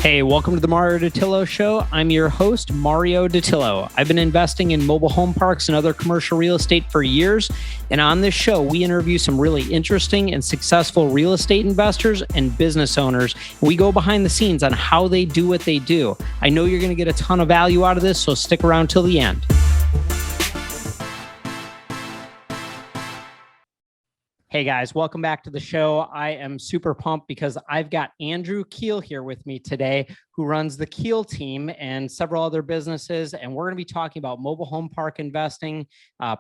Hey, welcome to the Mario Dattilo Show. I'm your host, Mario Dattilo. I've been investing in mobile home parks and other commercial real estate for years. And on this show, we interview some really interesting and successful real estate investors and business owners. We go behind the scenes on how they do what they do. I know you're going to get a ton of value out of this, so stick around till the end. Hey guys, welcome back to the show. I am super pumped because I've got Andrew Keel here with me today, who runs the Keel team and several other businesses. And we're going to be talking about mobile home park investing,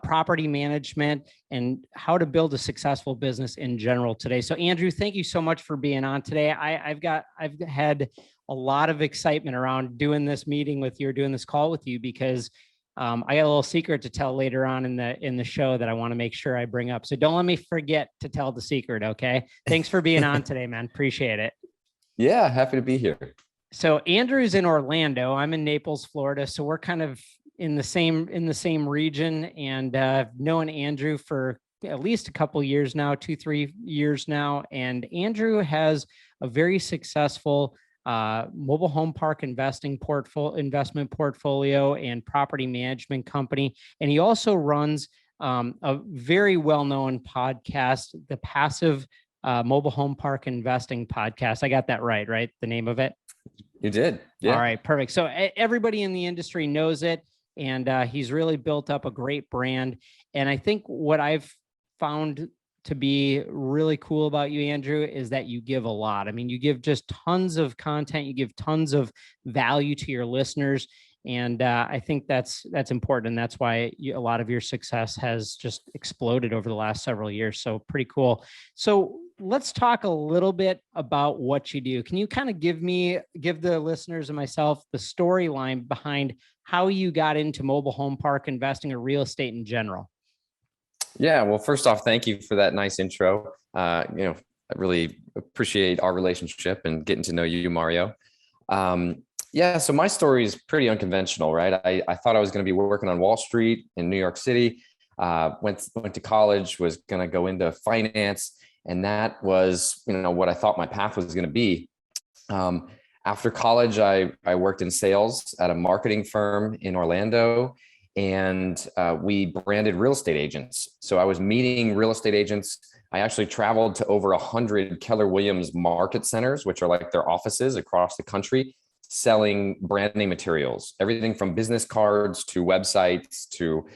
property management, and how to build a successful business in general today. So Andrew, thank you so much for being on today. I've had a lot of excitement around doing this meeting with you or doing this call with you because I got a little secret to tell later on in the show that I want to make sure I bring up. So don't let me forget to tell the secret. Okay. Thanks for being on today, man. Appreciate it. Yeah. Happy to be here. So Andrew's in Orlando. I'm in Naples, Florida. So we're kind of in the same region, and I've known Andrew for at least a couple years now, 2-3 years now. And Andrew has a very successful mobile home park investment portfolio and property management company. And he also runs a very well-known podcast, the Passive Mobile Home Park Investing Podcast. I got that right? The name of it? You did. Yeah. All right, perfect. So everybody in the industry knows it, and he's really built up a great brand. And I think what I've found to be really cool about you, Andrew, is that you give a lot. I mean, you give just tons of content, you give tons of value to your listeners. And I think that's important. And that's why a lot of your success has just exploded over the last several years. So pretty cool. So let's talk a little bit about what you do. Can you kind of give the listeners and myself the storyline behind how you got into mobile home park investing or real estate in general? Yeah. Well, first off, thank you for that nice intro. I really appreciate our relationship and getting to know you, Mario. So my story is pretty unconventional, right? I thought I was going to be working on Wall Street in New York City. Went to college, was going to go into finance, and that was, what I thought my path was going to be. After college, I worked in sales at a marketing firm in Orlando. And we branded real estate agents. So I was meeting real estate agents. I actually traveled to over 100 Keller Williams market centers, which are like their offices across the country, selling branding materials, everything from business cards to websites to,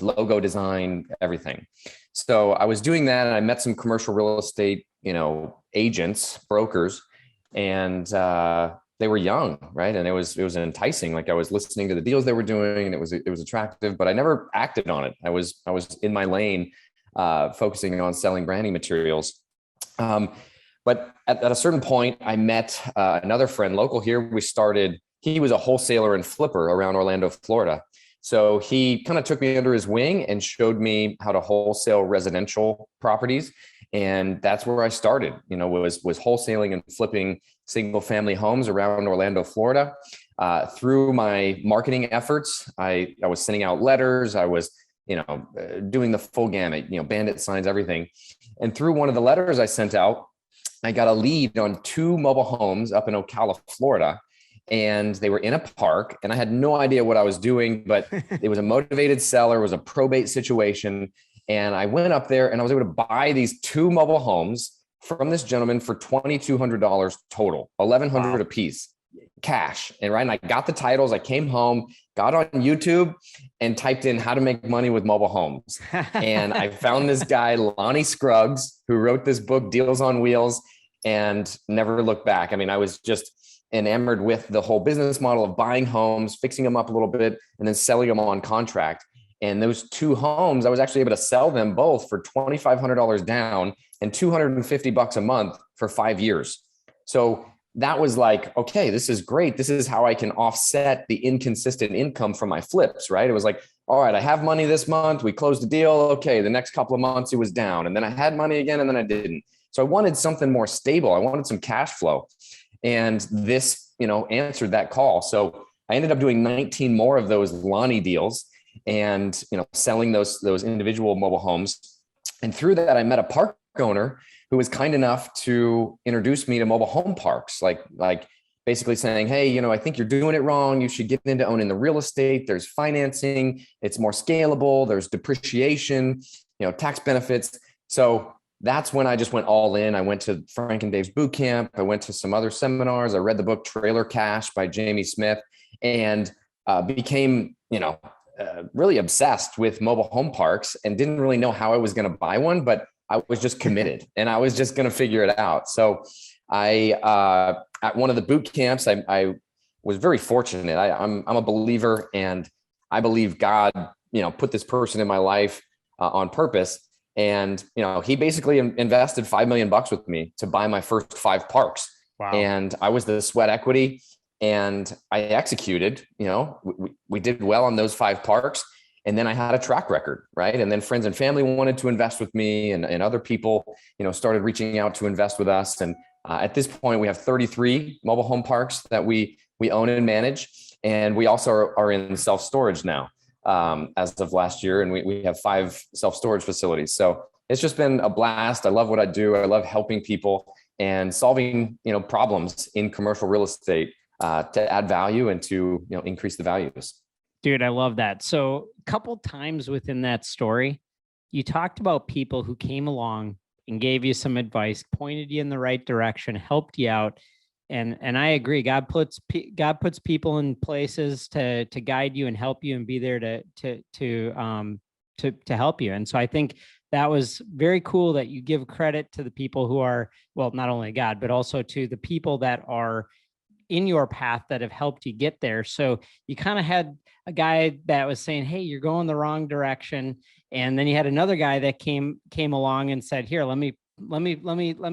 logo design, everything. So I was doing that, and I met some commercial real estate, agents, brokers, and they were young, right? And it was enticing. Like I was listening to the deals they were doing, and it was attractive, but I never acted on it. I was in my lane, focusing on selling branding materials. But at a certain point, I met another friend local here. He was a wholesaler and flipper around Orlando, Florida. So he kind of took me under his wing and showed me how to wholesale residential properties. And that's where I started, was wholesaling and flipping single family homes around Orlando, Florida. Through my marketing efforts, I was sending out letters. I was, doing the full gamut, bandit signs, everything. And through one of the letters I sent out, I got a lead on 2 mobile homes up in Ocala, Florida. And they were in a park, and I had no idea what I was doing, but it was a motivated seller, it was a probate situation. And I went up there and I was able to buy these 2 mobile homes from this gentleman for $2,200 total, $1,100 a piece, cash. And I got the titles. I came home, got on YouTube, and typed in how to make money with mobile homes. And I found this guy, Lonnie Scruggs, who wrote this book, Deals on Wheels, and never looked back. I mean, I was just enamored with the whole business model of buying homes, fixing them up a little bit, and then selling them on contract. And those 2 homes, I was actually able to sell them both for $2,500 down and $250 a month for 5 years. So that was like, okay, this is great. This is how I can offset the inconsistent income from my flips, right? It was like, all right, I have money this month. We closed the deal. Okay, the next couple of months it was down. And then I had money again, and then I didn't. So I wanted something more stable. I wanted some cash flow. And this, answered that call. So I ended up doing 19 more of those Lonnie deals and, selling those individual mobile homes. And through that, I met a park owner who was kind enough to introduce me to mobile home parks, like basically saying, hey, you know, I think you're doing it wrong. You should get into owning the real estate. There's financing. It's more scalable. There's depreciation, you know, tax benefits. So that's when I just went all in. I went to Frank and Dave's boot camp. I went to some other seminars. I read the book Trailer Cash by Jamie Smith, and became, you know, really obsessed with mobile home parks, and didn't really know how I was going to buy one, but I was just committed and I was just going to figure it out. So at one of the boot camps, I was very fortunate. I'm a believer, and I believe God, you know, put this person in my life on purpose. And, you know, he basically invested $5 million with me to buy my first 5 parks. Wow. And I was the sweat equity, and I executed. You know, we did well on those 5 parks. And then I had a track record, right? And then friends and family wanted to invest with me, and other people, you know, started reaching out to invest with us. And at this point, we have 33 mobile home parks that we own and manage. And we also are in self-storage now, as of last year. And we have 5 self-storage facilities. So it's just been a blast. I love what I do. I love helping people and solving, you know, problems in commercial real estate to add value and to, you know, increase the values. Dude, I love that. So a couple times within that story, you talked about people who came along and gave you some advice, pointed you in the right direction, helped you out. And I agree. God puts people in places to guide you and help you and be there to help you. And so I think that was very cool that you give credit to the people who are, well, not only God, but also to the people that are in your path that have helped you get there. So you kind of had a guy that was saying, hey, you're going the wrong direction. And then you had another guy that came along and said, here, let me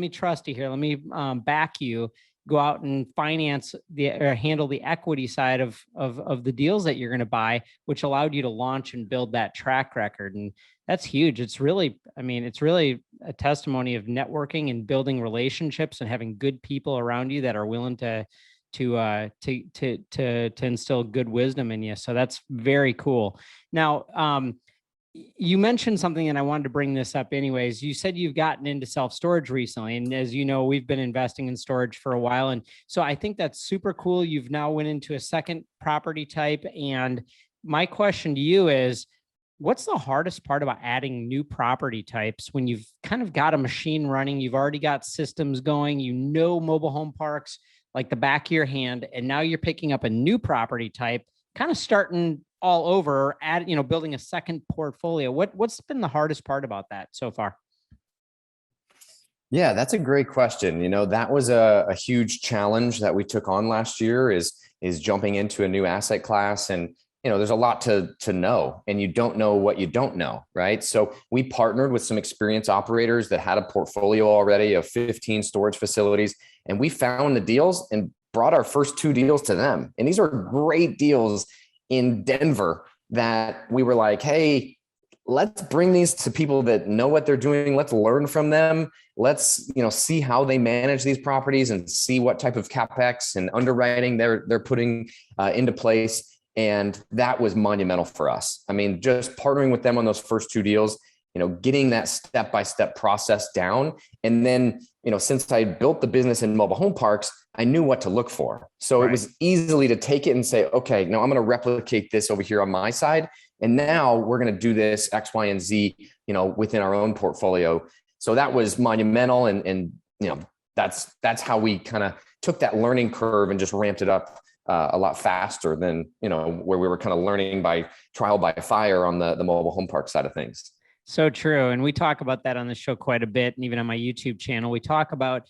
trust you here. Let me back you, go out and finance or handle the equity side of the deals that you're going to buy, which allowed you to launch and build that track record. And that's huge. It's really a testimony of networking and building relationships and having good people around you that are willing to instill good wisdom in you. So that's very cool. Now, you mentioned something, and I wanted to bring this up anyways. You said you've gotten into self-storage recently. And as you know, we've been investing in storage for a while. And so I think that's super cool. You've now went into a second property type. And my question to you is, what's the hardest part about adding new property types when you've kind of got a machine running, you've already got systems going, you know, mobile home parks like the back of your hand, and now you're picking up a new property type, kind of starting all over, building a second portfolio. What's been the hardest part about that so far? Yeah, that's a great question. You know, that was a huge challenge that we took on last year, is jumping into a new asset class. And, you know, there's a lot to know, and you don't know what you don't know, right? So we partnered with some experienced operators that had a portfolio already of 15 storage facilities, and we found the deals and brought our first 2 deals to them. And these are great deals in Denver that we were like, hey, let's bring these to people that know what they're doing. Let's learn from them. Let's, you know, see how they manage these properties and see what type of CapEx and underwriting they're putting into place. And that was monumental for us. I mean, just partnering with them on those first 2 deals, you know, getting that step-by-step process down. And then, you know, since I built the business in mobile home parks, I knew what to look for. So It was easily to take it and say, okay, now I'm going to replicate this over here on my side. And now we're going to do this X, Y, and Z, you know, within our own portfolio. So that was monumental. And you know, that's how we kind of took that learning curve and just ramped it up a lot faster than, you know, where we were kind of learning by trial by fire on the mobile home park side of things. So true. And we talk about that on the show quite a bit. And even on my YouTube channel, we talk about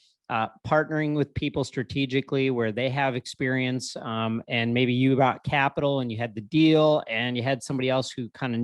partnering with people strategically where they have experience, and maybe you got capital and you had the deal and you had somebody else who kind of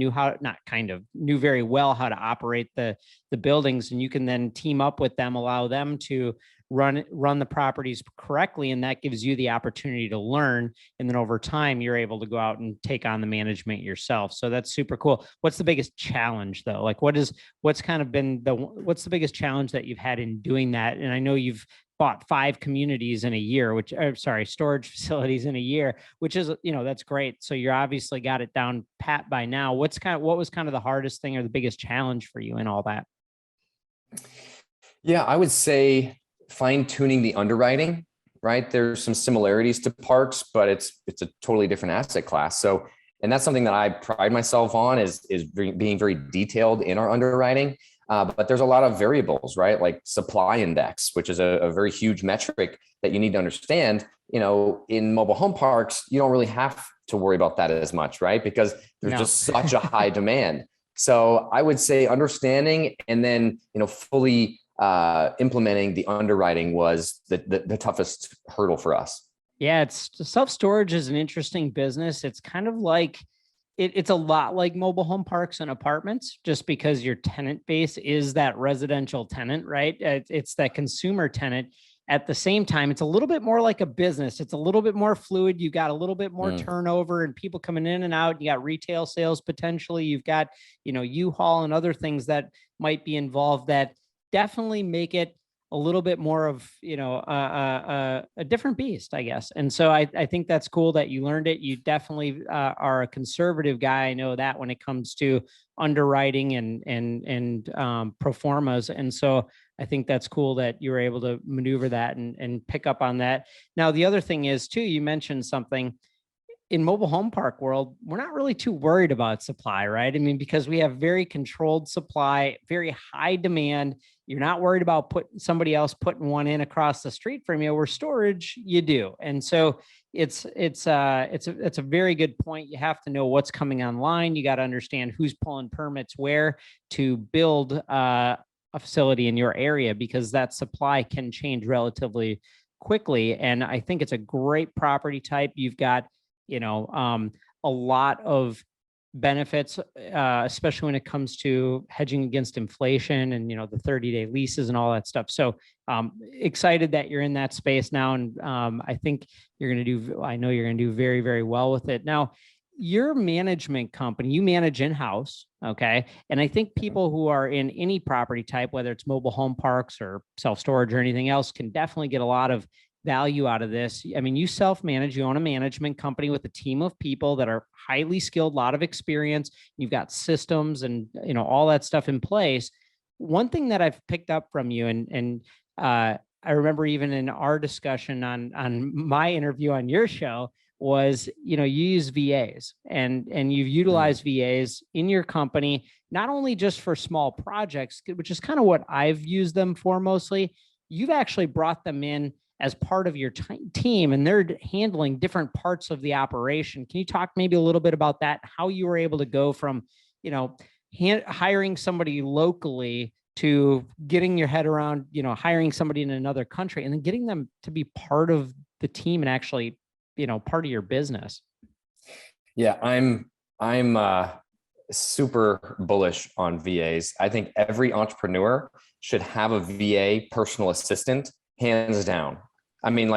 knew very well how to operate the buildings, and you can then team up with them, allow them to run the properties correctly. And that gives you the opportunity to learn. And then over time, you're able to go out and take on the management yourself. So that's super cool. What's the biggest challenge though? Like what's the biggest challenge that you've had in doing that? And I know you've bought 5 communities in a year, storage facilities in a year, which is, you know, that's great. So you're obviously got it down pat by now. What was kind of the hardest thing or the biggest challenge for you in all that? Yeah, I would say fine tuning the underwriting, right? There's some similarities to parks, but it's a totally different asset class. So, and that's something that I pride myself on is being very detailed in our underwriting. But there's a lot of variables, right? Like supply index, which is a very huge metric that you need to understand. You know, in mobile home parks, you don't really have to worry about that as much, right? Because there's No. just such a high demand. So I would say understanding and then, fully implementing the underwriting was the toughest hurdle for us. Yeah, it's self-storage is an interesting business. It's kind of like it's a lot like mobile home parks and apartments, just because your tenant base is that residential tenant, right? It's that consumer tenant. At the same time, it's a little bit more like a business. It's a little bit more fluid. You got a little bit more turnover and people coming in and out. You got retail sales potentially. You've got, U-Haul and other things that might be involved that definitely make it a little bit more of a different beast, I guess. And so I think that's cool that you learned it. You definitely are a conservative guy. I know that when it comes to underwriting and pro formas. And so I think that's cool that you were able to maneuver that and pick up on that. Now, the other thing is too, you mentioned something in mobile home park world, we're not really too worried about supply, right? I mean, because we have very controlled supply, very high demand. You're not worried about somebody else putting one in across the street from you. Where storage, you do. And so it's a very good point. You have to know what's coming online. You got to understand who's pulling permits where to build a facility in your area, because that supply can change relatively quickly. And I think it's a great property type. You've got a lot of benefits, especially when it comes to hedging against inflation and, the 30-day leases and all that stuff. So excited that you're in that space now. And I think I know you're going to do very, very well with it. Now, your management company, you manage in-house. Okay. And I think people who are in any property type, whether it's mobile home parks or self-storage or anything else, can definitely get a lot of value out of this. I mean, you self-manage, you own a management company with a team of people that are highly skilled, a lot of experience. You've got systems and, all that stuff in place. One thing that I've picked up from you, and I remember even in our discussion on my interview on your show, was, you use VAs and you've utilized VAs in your company, not only just for small projects, which is kind of what I've used them for mostly. You've actually brought them in as part of your team, and they're handling different parts of the operation. Can you talk maybe a little bit about that? How you were able to go from, hiring somebody locally to getting your head around, hiring somebody in another country and then getting them to be part of the team and actually, part of your business. Yeah, I'm super bullish on VAs. I think every entrepreneur should have a VA personal assistant, hands down. I mean,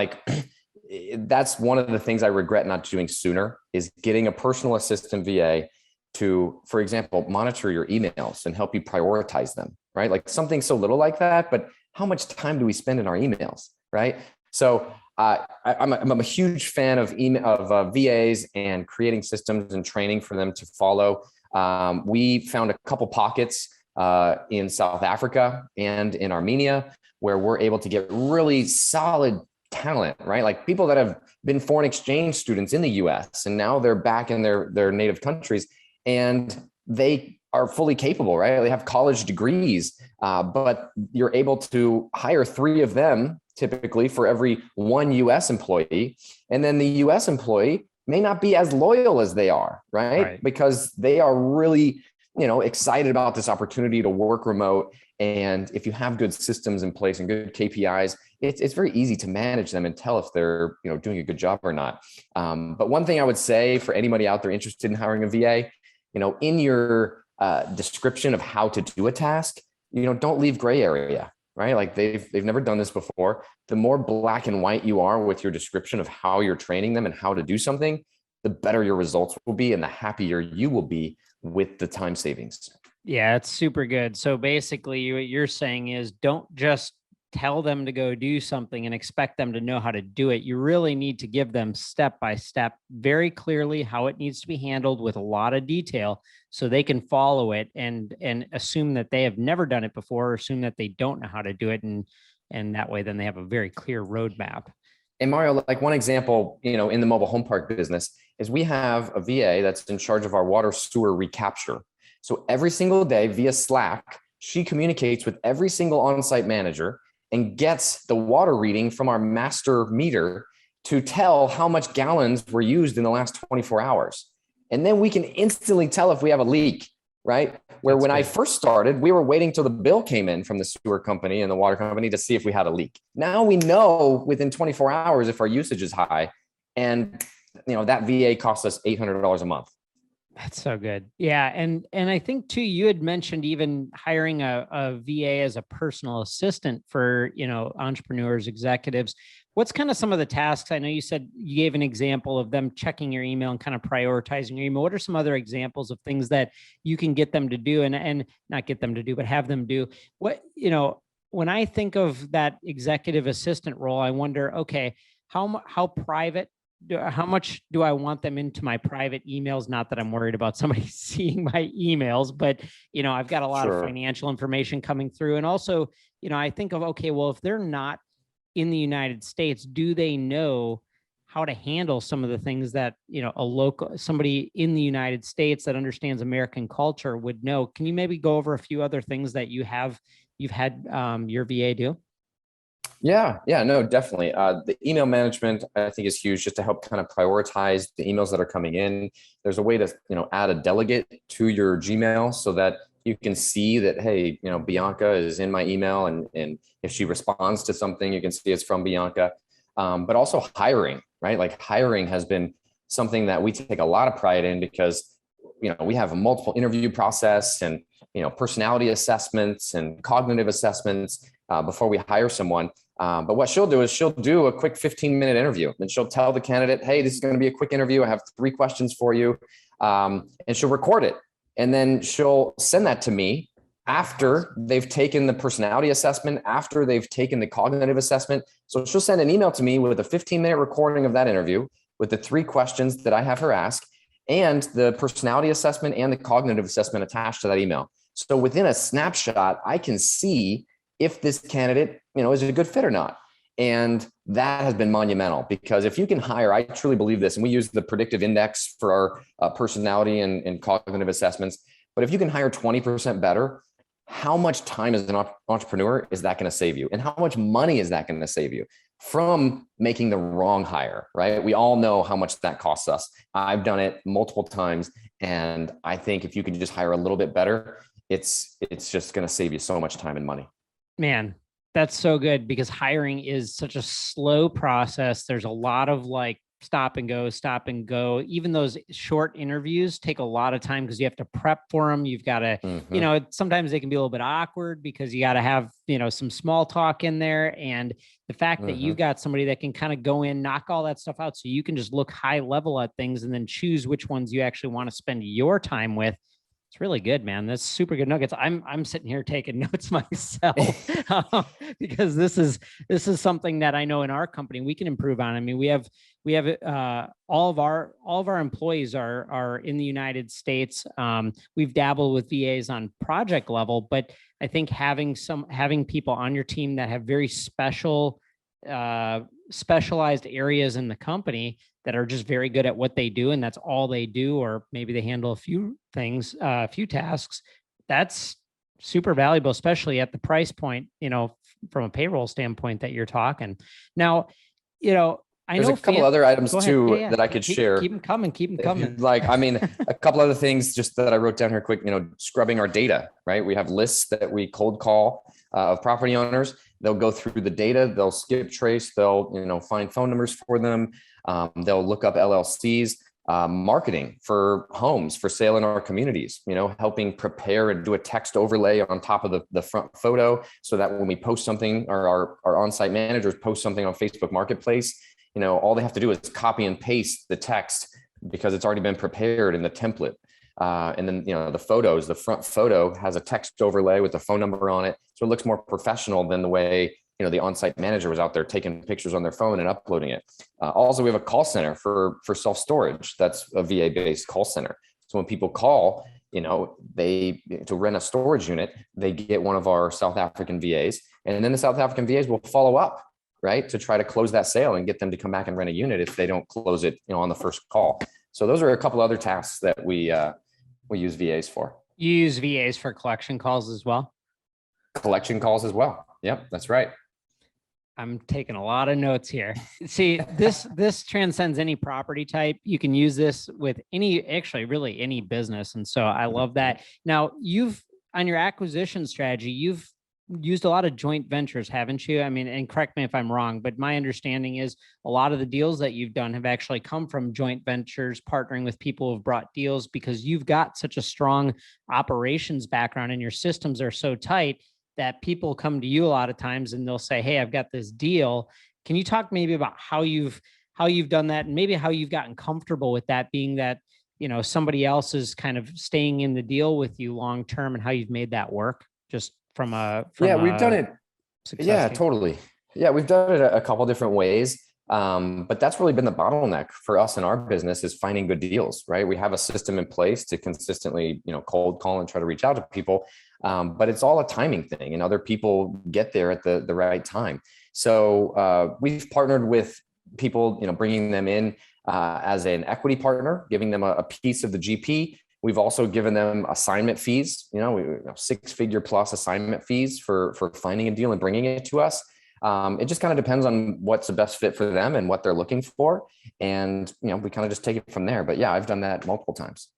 that's one of the things I regret not doing sooner, is getting a personal assistant VA to, for example, monitor your emails and help you prioritize them, right? Like something so little like that, but how much time do we spend in our emails, right? So I'm a huge fan of VAs and creating systems and training for them to follow. We found a couple pockets in South Africa and in Armenia where we're able to get really solid talent, right? Like people that have been foreign exchange students in the US and now they're back in their native countries and they are fully capable, right? They have college degrees, but you're able to hire 3 of them typically for every 1 US employee. And then the US employee may not be as loyal as they are, right? Because they are really, excited about this opportunity to work remote. And if you have good systems in place and good KPIs, it's very easy to manage them and tell if they're, doing a good job or not. But one thing I would say for anybody out there interested in hiring a VA, in your description of how to do a task, don't leave gray area, right? Like they've never done this before. The more black and white you are with your description of how you're training them and how to do something, the better your results will be and the happier you will be with the time savings. Yeah, it's super good. So basically what you're saying is don't just tell them to go do something and expect them to know how to do it. You really need to give them step by step, very clearly how it needs to be handled with a lot of detail so they can follow it and assume that they have never done it before, or assume that they don't know how to do it. And that way, then they have a very clear roadmap. And Mario, like one example, in the mobile home park business is we have a VA that's in charge of our water sewer recapture. So every single day via Slack, she communicates with every single on-site manager and gets the water reading from our master meter to tell how much gallons were used in the last 24 hours. And then we can instantly tell if we have a leak, right? Where when I first started, we were waiting till the bill came in from the sewer company and the water company to see if we had a leak. Now we know within 24 hours if our usage is high. And that VA costs us $800 a month. That's so good. Yeah. And I think too, you had mentioned even hiring a VA as a personal assistant for, entrepreneurs, executives. What's kind of some of the tasks? I know you said you gave an example of them checking your email and kind of prioritizing your email. What are some other examples of things that you can get them to do and not get them to do, but have them do? What, when I think of that executive assistant role, I wonder, okay, how private, how much do I want them into my private emails? Not that I'm worried about somebody seeing my emails, but, I've got a lot of financial information coming through. And also, I think of, okay, well, if they're not in the United States, do they know how to handle some of the things that, somebody in the United States that understands American culture would know? Can you maybe go over a few other things that you've had your VA do? Yeah, no, definitely. The email management, I think, is huge, just to help kind of prioritize the emails that are coming in. There's a way to, add a delegate to your Gmail so that you can see that, hey, Bianca is in my email, and if she responds to something, you can see it's from Bianca. But also hiring, right? Like hiring has been something that we take a lot of pride in because, we have a multiple interview process and, personality assessments and cognitive assessments before we hire someone. But what she'll do is she'll do a quick 15-minute interview, and she'll tell the candidate, hey, this is going to be a quick interview. I have 3 questions for you. And she'll record it. And then she'll send that to me after they've taken the personality assessment, after they've taken the cognitive assessment. So she'll send an email to me with a 15-minute recording of that interview with the 3 questions that I have her ask, and the personality assessment and the cognitive assessment attached to that email. So within a snapshot, I can see if this candidate, is a good fit or not. And that has been monumental, because if you can hire, I truly believe this, and we use the predictive index for our personality and cognitive assessments. But if you can hire 20% better, how much time as an entrepreneur is that going to save you? And how much money is that going to save you from making the wrong hire, right? We all know how much that costs us. I've done it multiple times. And I think if you can just hire a little bit better, it's just going to save you so much time and money. Man, that's so good, because hiring is such a slow process. There's a lot of stop and go. Even those short interviews take a lot of time because you have to prep for them. You've got to, sometimes they can be a little bit awkward because you got to have, some small talk in there. And the fact that you've got somebody that can kind of go in, knock all that stuff out so you can just look high level at things and then choose which ones you actually want to spend your time with. It's really good, man. That's super good nuggets. I'm sitting here taking notes myself because this is something that I know in our company we can improve on. I mean, we have all of our employees are in the United States. We've dabbled with VAs on project level, but I think having people on your team that have very specialized areas in the company that are just very good at what they do, and that's all they do, or maybe they handle a few things, a few tasks. That's super valuable, especially at the price point, from a payroll standpoint that you're talking. Now, There's a couple other items too that I could share. Keep them coming. A couple other things just that I wrote down here quick, scrubbing our data, right? We have lists that we cold call of property owners. They'll go through the data, they'll skip trace, they'll, find phone numbers for them. They'll look up LLCs, marketing for homes for sale in our communities, helping prepare and do a text overlay on top of the front photo so that when we post something, or our on-site managers post something on Facebook Marketplace, all they have to do is copy and paste the text because it's already been prepared in the template. And then, the front photo has a text overlay with the phone number on it. So it looks more professional than the way, the on-site manager was out there taking pictures on their phone and uploading it. Also, we have a call center for self-storage. That's a VA-based call center. So when people call, they to rent a storage unit, they get one of our South African VAs, and then the South African VAs will follow up, right, to try to close that sale and get them to come back and rent a unit if they don't close it, on the first call. So those are a couple other tasks that we use VAs for. You use VAs for collection calls as well? Collection calls as well. Yep, that's right. I'm taking a lot of notes here. See, this transcends any property type. You can use this with really any business. And so I love that. Now, on your acquisition strategy, you've used a lot of joint ventures, haven't you? I mean, and correct me if I'm wrong, but my understanding is a lot of the deals that you've done have actually come from joint ventures, partnering with people who've brought deals, because you've got such a strong operations background and your systems are so tight that people come to you a lot of times and they'll say, hey, I've got this deal. Can you talk maybe about how you've done that, and maybe how you've gotten comfortable with that, being that, somebody else is kind of staying in the deal with you long term, and how you've made that work just from we've done it. Yeah, totally. Yeah, we've done it a couple different ways. But that's really been the bottleneck for us in our business, is finding good deals, right? We have a system in place to consistently, cold call and try to reach out to people. But it's all a timing thing, and other people get there at the right time. So we've partnered with people, bringing them in as an equity partner, giving them a piece of the GP. We've also given them assignment fees, 6-figure plus assignment fees for finding a deal and bringing it to us. It just kind of depends on what's the best fit for them and what they're looking for. And, we kind of just take it from there. But yeah, I've done that multiple times.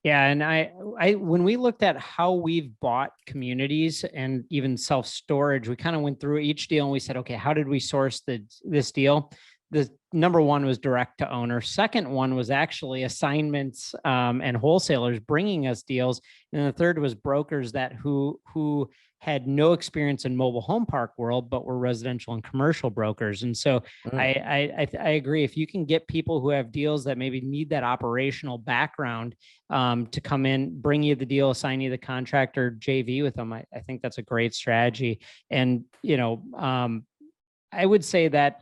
Yeah. And I when we looked at how we've bought communities and even self-storage, we kind of went through each deal and we said, okay, how did we source this deal? The number one was direct to owner. Second one was actually assignments and wholesalers bringing us deals. And the third was brokers who had no experience in mobile home park world, but were residential and commercial brokers. And so I agree. If you can get people who have deals that maybe need that operational background to come in, bring you the deal, assign you the contract, or JV with them, I think that's a great strategy. And, I would say that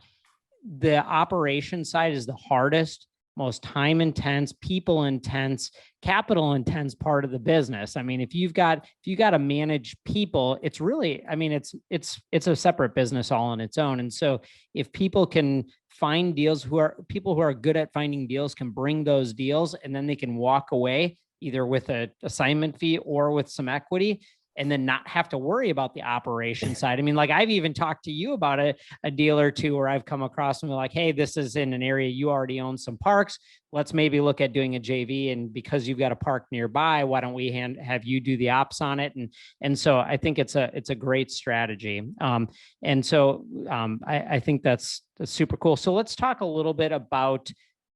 the operation side is the hardest, most time intense, people intense, capital intense part of the business. I mean, if you got to manage people, it's really, it's a separate business all on its own. And so if people can find deals, people who are good at finding deals can bring those deals, and then they can walk away either with an assignment fee or with some equity, and then not have to worry about the operation side. I mean, like, I've even talked to you about a deal or two where I've come across and be like, hey, this is in an area you already own some parks. Let's maybe look at doing a JV. And because you've got a park nearby, why don't we have you do the ops on it? And so I think it's a great strategy. And so I think that's super cool. So let's talk a little bit about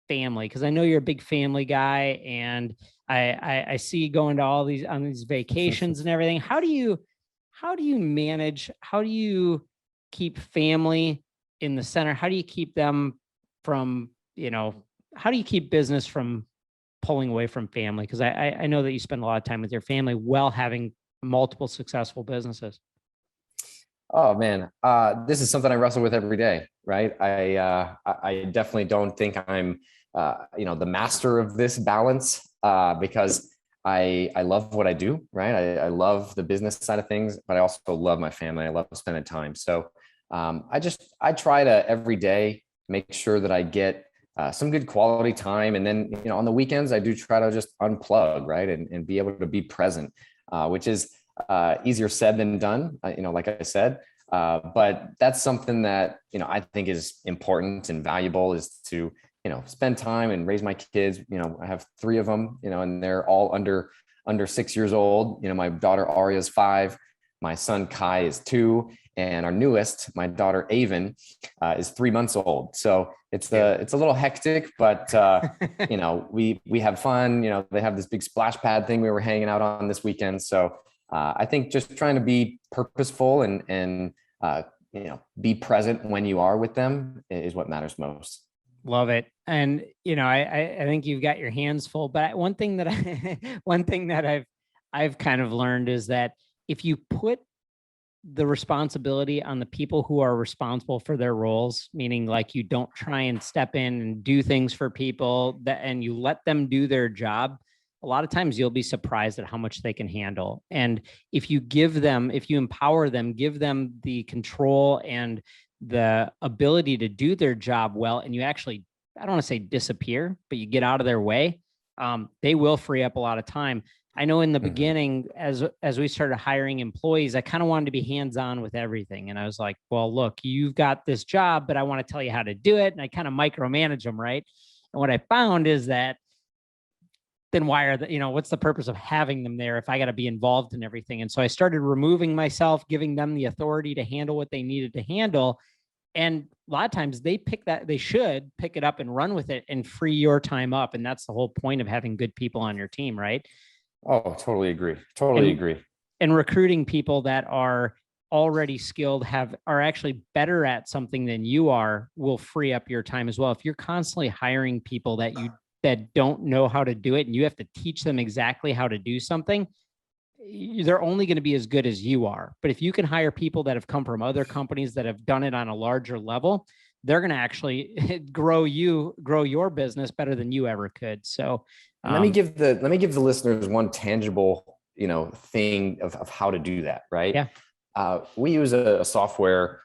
family, because I know you're a big family guy, and I see you going to all these vacations and everything. How do you manage? How do you keep family in the center? How do you keep them from, how do you keep business from pulling away from family? Because I know that you spend a lot of time with your family while having multiple successful businesses. Oh man, this is something I wrestle with every day, right? I definitely don't think I'm, the master of this balance, because I love what I do, right? I love the business side of things, but I also love my family. I love spending time. So I try to every day make sure that I get some good quality time. And then, on the weekends, I do try to just unplug, right? And be able to be present, which is easier said than done, like I said. But that's something that, I think is important and valuable, is to, spend time and raise my kids. I have 3 of them, and they're all under 6 years old. My daughter Aria is 5, my son Kai is 2, and our newest, my daughter Avon, is 3 months old. So it's a little hectic, but we have fun. They have this big splash pad thing we were hanging out on this weekend. So I think just trying to be purposeful and be present when you are with them is what matters most. Love it. And, I think you've got your hands full, but one thing that I've kind of learned is that if you put the responsibility on the people who are responsible for their roles, meaning like you don't try and step in and do things for people that, and you let them do their job. A lot of times you'll be surprised at how much they can handle. And if you empower them, give them the control and the ability to do their job well, and you actually, I don't want to say disappear, but you get out of their way, they will free up a lot of time. I know in the beginning, as we started hiring employees, I kind of wanted to be hands-on with everything. And I was like, well, look, you've got this job, but I want to tell you how to do it. And I kind of micromanage them, right? And what I found is that then what's the purpose of having them there if I got to be involved in everything? And so I started removing myself, giving them the authority to handle what they needed to handle. And a lot of times they should pick it up and run with it and free your time up. And that's the whole point of having good people on your team, right? Oh, totally agree. Totally agree. And recruiting people that are already skilled, are actually better at something than you are, will free up your time as well. If you're constantly hiring people that don't know how to do it and you have to teach them exactly how to do something, they're only going to be as good as you are. But if you can hire people that have come from other companies that have done it on a larger level, they're going to actually grow your business better than you ever could. So let me give the listeners one tangible, thing of how to do that. Right. Yeah. We use a software,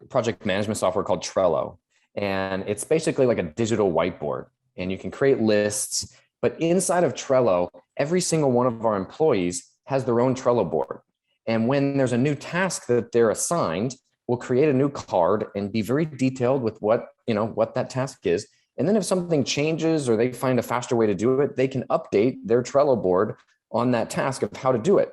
project management software called Trello, and it's basically like a digital whiteboard, and you can create lists. But inside of Trello, every single one of our employees has their own Trello board. And when there's a new task that they're assigned, we'll create a new card and be very detailed with what that task is. And then if something changes or they find a faster way to do it, they can update their Trello board on that task of how to do it.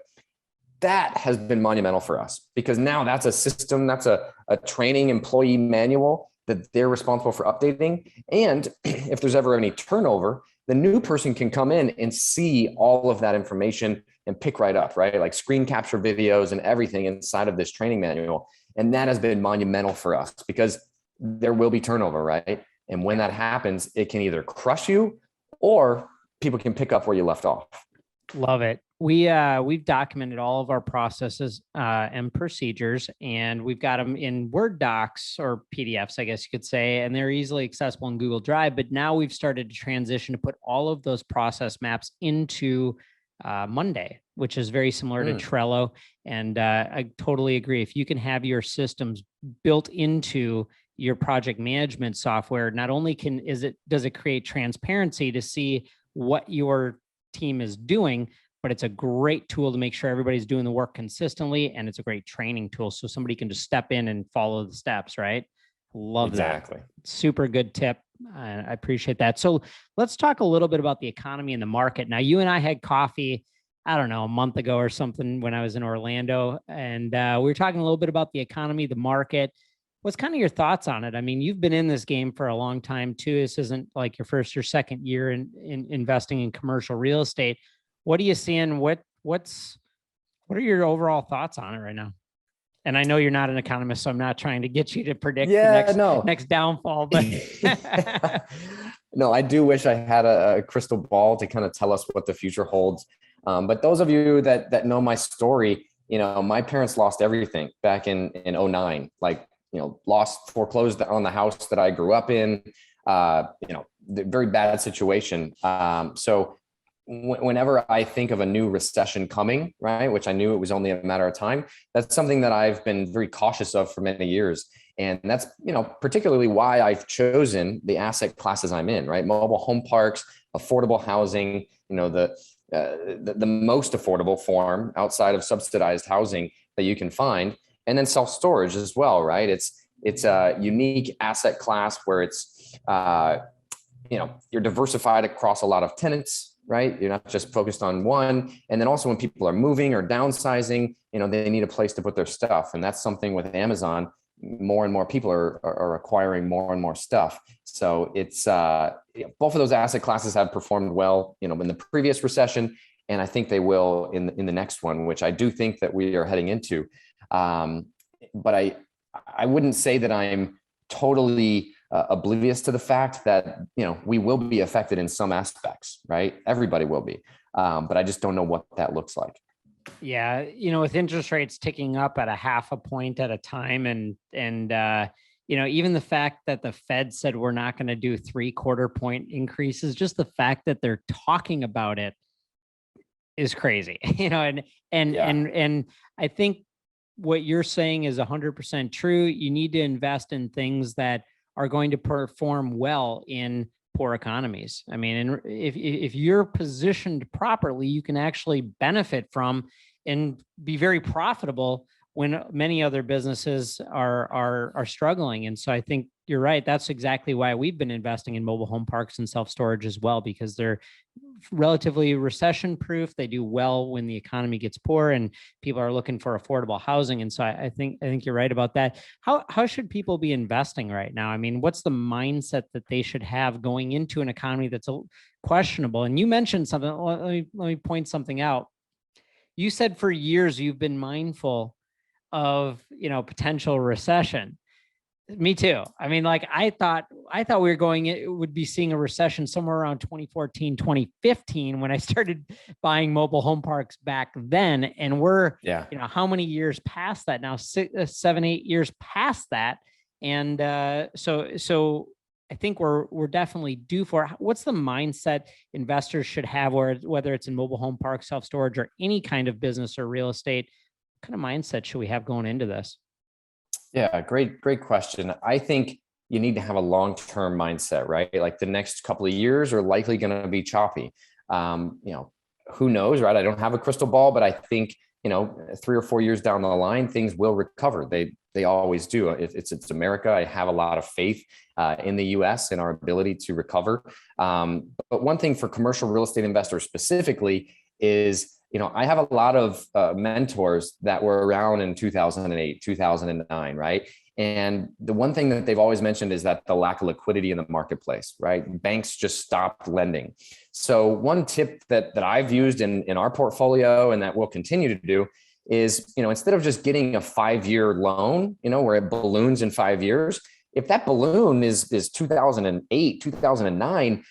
That has been monumental for us, because now that's a system, that's a training employee manual that they're responsible for updating. And if there's ever any turnover, the new person can come in and see all of that information and pick right up, right? Like screen capture videos and everything inside of this training manual. And that has been monumental for us, because there will be turnover, right? And when that happens, it can either crush you or people can pick up where you left off. Love it. We've documented all of our processes and procedures, and we've got them in Word docs or PDFs, I guess you could say, and they're easily accessible in Google Drive. But now we've started to transition to put all of those process maps into Monday, which is very similar to Trello. And I totally agree. If you can have your systems built into your project management software, not only does it create transparency to see what your team is doing, but it's a great tool to make sure everybody's doing the work consistently. And it's a great training tool, so somebody can just step in and follow the steps, right? Love exactly. that. Super good tip. I appreciate that. So let's talk a little bit about the economy and the market. Now, you and I had coffee, I don't know, a month ago or something when I was in Orlando, and we were talking a little bit about the economy, the market. What's kind of your thoughts on it? I mean, you've been in this game for a long time too. This isn't like your first or second year in investing in commercial real estate. What are you seeing? What are your overall thoughts on it right now? And I know you're not an economist, so I'm not trying to get you to predict the next downfall. But no, I do wish I had a crystal ball to kind of tell us what the future holds. But those of you that know my story, my parents lost everything back in 2009. Like, foreclosed on the house that I grew up in, very bad situation. So whenever I think of a new recession coming, right, which I knew it was only a matter of time, that's something that I've been very cautious of for many years. And that's, particularly why I've chosen the asset classes I'm in, right? Mobile home parks, affordable housing, the most affordable form outside of subsidized housing that you can find. And then self-storage as well, right? It's a unique asset class where it's, you're diversified across a lot of tenants, right? You're not just focused on one. And then also when people are moving or downsizing, they need a place to put their stuff. And that's something with Amazon, more and more people are acquiring more and more stuff. So it's both of those asset classes have performed well, in the previous recession. And I think they will in the next one, which I do think that we are heading into. But I wouldn't say that I'm totally oblivious to the fact that, we will be affected in some aspects, right? Everybody will be. But I just don't know what that looks like. Yeah, with interest rates ticking up at a half a point at a time, and even the fact that the Fed said we're not going to do 3/4 point increases, just the fact that they're talking about it is crazy. And I think what you're saying is 100% true. You need to invest in things that are going to perform well in poor economies. I mean, and if you're positioned properly, you can actually benefit from and be very profitable when many other businesses are struggling. And so I think you're right. That's exactly why we've been investing in mobile home parks and self-storage as well, because they're relatively recession proof. They do well when the economy gets poor and people are looking for affordable housing. And so I think you're right about that. How should people be investing right now? I mean, what's the mindset that they should have going into an economy that's questionable? And you mentioned something. Let me point something out. You said for years you've been mindful of potential recession. Me too. I mean, like I thought we would be seeing a recession somewhere around 2014, 2015 when I started buying mobile home parks back then. And we're, how many years past that now? 7, 8 years past that. And so I think we're definitely due for. What's the mindset investors should have, or whether it's in mobile home parks, self-storage, or any kind of business or real estate? What kind of mindset should we have going into this? Yeah, great question. I think you need to have a long-term mindset, right? Like the next couple of years are likely going to be choppy. Who knows, right? I don't have a crystal ball, but I think 3 or 4 years down the line, things will recover. They always do. It's America. I have a lot of faith in the U.S. and our ability to recover. But one thing for commercial real estate investors specifically is, I have a lot of mentors that were around in 2008, 2009, right? And the one thing that they've always mentioned is that the lack of liquidity in the marketplace, right? Banks just stopped lending. So one tip that I've used in our portfolio and that we'll continue to do is, instead of just getting a 5-year loan, where it balloons in 5 years, if that balloon is 2008, 2009,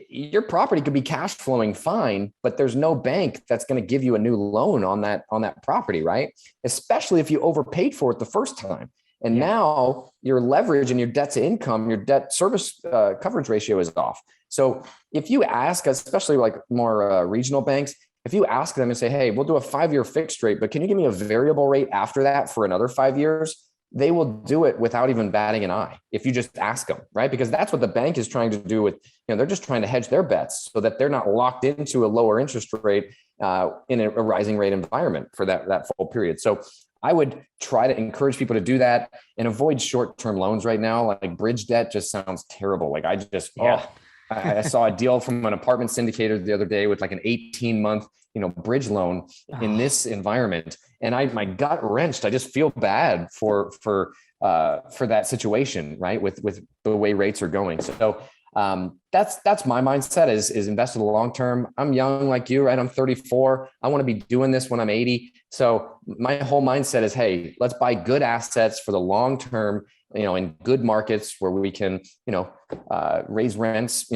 your property could be cash flowing fine, but there's no bank that's going to give you a new loan on that property, right? Especially if you overpaid for it the first time. And now your leverage and your debt to income, your debt service coverage ratio is off. So if you ask, especially like more regional banks, if you ask them and say, hey, we'll do a 5-year fixed rate, but can you give me a variable rate after that for another 5 years? They will do it without even batting an eye if you just ask them, right? Because that's what the bank is trying to do with, they're just trying to hedge their bets so that they're not locked into a lower interest rate in a rising rate environment for that full period. So I would try to encourage people to do that and avoid short-term loans right now. Like bridge debt just sounds terrible. Like I saw a deal from an apartment syndicator the other day with like an 18-month, bridge loan in this environment. And my gut wrenched. I just feel bad for that situation, right? With the way rates are going. So that's my mindset is invest in the long term. I'm young like you, right? I'm 34. I want to be doing this when I'm 80. So my whole mindset is, hey, let's buy good assets for the long term, in good markets where we can, raise rents,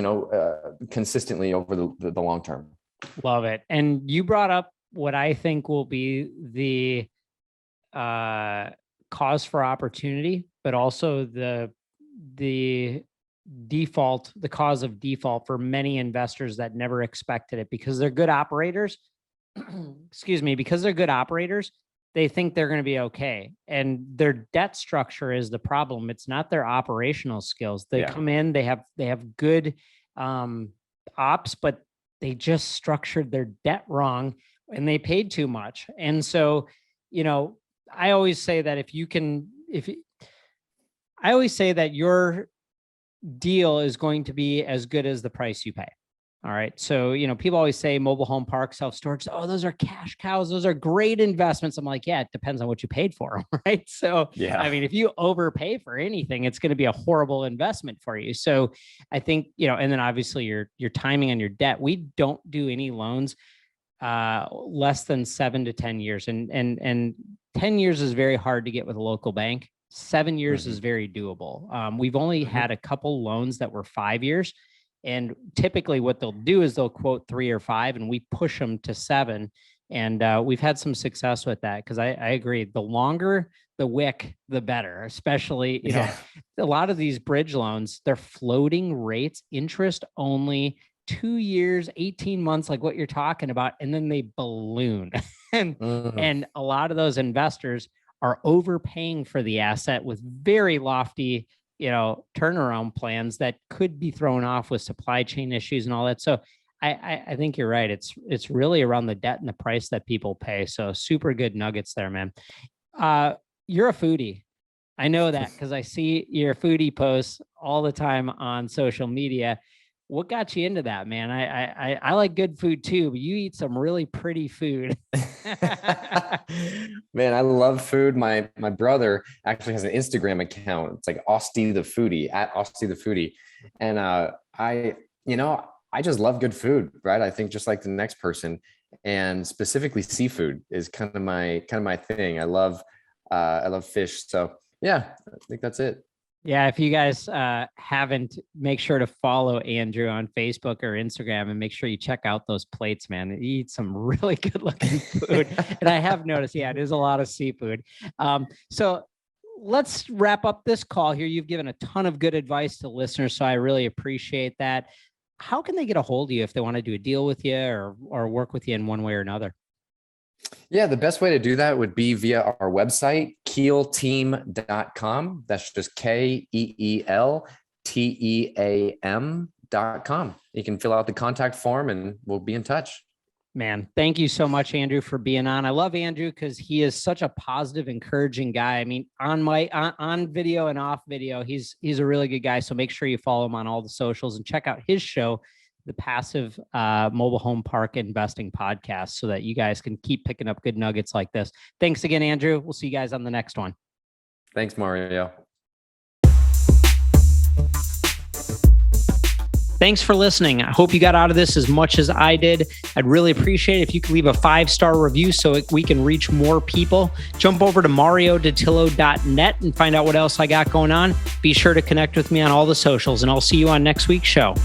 consistently over the long term. Love it. And you brought up what I think will be the cause for opportunity, but also the cause of default for many investors that never expected it because they're good operators. Excuse me, because they're good operators, they think they're going to be okay. And their debt structure is the problem. It's not their operational skills. They come in, they have good ops, but they just structured their debt wrong and they paid too much. And so, I always say that I always say that your deal is going to be as good as the price you pay. All right. So, people always say mobile home park, self-storage. Oh, those are cash cows. Those are great investments. I'm like, yeah, it depends on what you paid for them. Right. So, I mean, if you overpay for anything, it's going to be a horrible investment for you. So I think, and then obviously your timing on your debt, we don't do any loans less than 7 to 10 years. And 10 years is very hard to get with a local bank. 7 years is very doable. We've only had a couple loans that were 5 years. And typically what they'll do is they'll quote 3 or 5 and we push them to 7 And we've had some success with that because I agree. The longer the wick, the better, especially, you know, a lot of these bridge loans, they're floating rates, interest only, 2 years, 18 months, like what you're talking about. And then they balloon. and a lot of those investors are overpaying for the asset with very lofty, you know, turnaround plans that could be thrown off with supply chain issues and all that. So I think you're right. It's really around the debt and the price that people pay. So super good nuggets there, man. You're a foodie. I know that because I see your foodie posts all the time on social media. What got you into that, man? I like good food too, but you eat some really pretty food. Man, I love food. My brother actually has an Instagram account. It's like Austie the Foodie, at Austie the Foodie. And I just love good food, right? I think just like the next person, and specifically seafood is kind of my thing. I love fish. So yeah, I think that's it. Yeah, if you guys haven't, make sure to follow Andrew on Facebook or Instagram and make sure you check out those plates, man. He eats some really good looking food. And I have noticed, yeah, it is a lot of seafood. So let's wrap up this call here. You've given a ton of good advice to listeners, so I really appreciate that. How can they get a hold of you if they want to do a deal with you or work with you in one way or another? Yeah, the best way to do that would be via our website, keelteam.com. That's just KEELTEAM.com. You can fill out the contact form and we'll be in touch. Man, thank you so much, Andrew, for being on. I love Andrew because he is such a positive, encouraging guy. I mean, on video and off video, he's a really good guy. So make sure you follow him on all the socials and check out his show, the Passive Mobile Home Park Investing Podcast, so that you guys can keep picking up good nuggets like this. Thanks again, Andrew. We'll see you guys on the next one. Thanks, Mario. Thanks for listening. I hope you got out of this as much as I did. I'd really appreciate it if you could leave a 5-star review so we can reach more people. Jump over to mariodattilo.net and find out what else I got going on. Be sure to connect with me on all the socials, and I'll see you on next week's show.